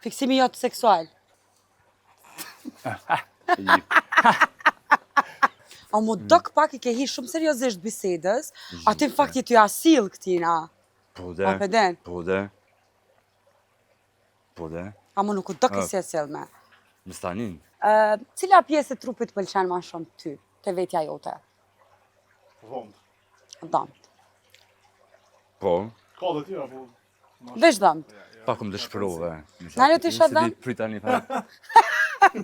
Fiksimi jot seksual. A mu dok pak i ke hi shumë seriozisht bisedës, aty në fakt jetë ju asil këtina. Po A peden? Po dhe. A mu nuk u dok i si asil me. Më stanin. Cila pjesë e trupit pëlqen ma shumë ty, te vetja jote? Dhëmë. Dëmt. Po. Ka dhe tjera, po... Veç dëmt. Pak më dëshpërove. Na jo t'isha dëm? Prita një farë.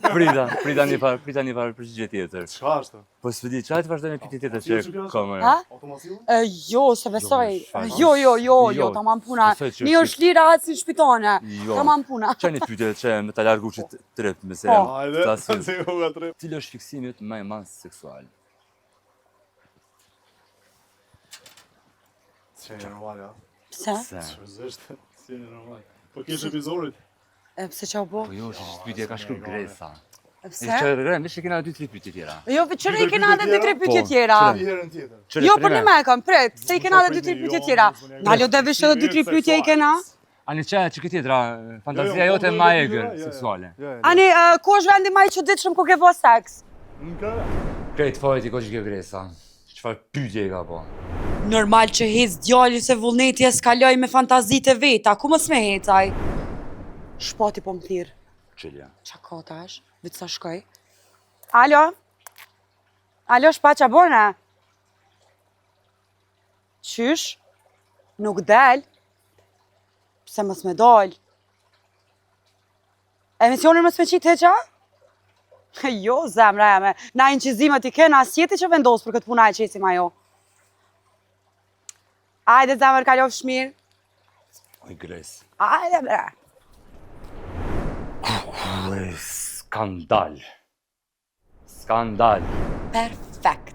Prita një farë përgjigje tjetër. Qa është? Po s'vedi, qaj të vazhdoj me piti tjetër që ka më. Ha? Automacion? Jo, se besoj. Jo, Jo, ta man puna. Besoj që Një është lira atë si shpitone. Jo. Ta man puna. Qaj një pyetje që me ta largu që të trep me se Po. jam Hajde, flasin. se u nga trep. Cili është fiksimi jot më i madh seksual? Që e normal, ja. Pse? Se. Shërzisht, si e normal. Po kish epizorit? Pse qa u bo? Po jo, është pyetje ka shkruar Gresa. Pse? Ishte rrem, vesh që kena 2-3 pyetje tjera. Jo, qëre i kena edhe 2-3 pyetje Po, tjera. qëre? Një herën tjetër. Qëre, Jo, prit për një me e kam, pret, se i kena edhe 2-3 pyetje tjera. Na lo devish edhe 2-3 pyetje i kena? Ani që që këtë tjetra, fantazia jote ma egër seksuale. Ani, ku është vendi ma i qëditshëm ku ke bo seks? Në Krejt fajt i ko që kjo Gresa. Qëfar pyetje i ka po? Normal që hez djali se vullneti e skaloj me fantazit e veta, ku mës me hecaj? Shpati po më thirë. Qëllja. Qa ka tash? Vitë sa shkoj? Alo? Alo, shpa qa bone? Qysh? Nuk del? Pse mës me dal? Emisionin mës me qitë heqa? Jo, zemra jame. Na inqizimet i kena asjeti që vendosë për këtë puna e qesim ajo. Ajde, zemër, kalov shmirë. Oj, Gres. Ajde, bre. Skandal. Skandal. Perfekt.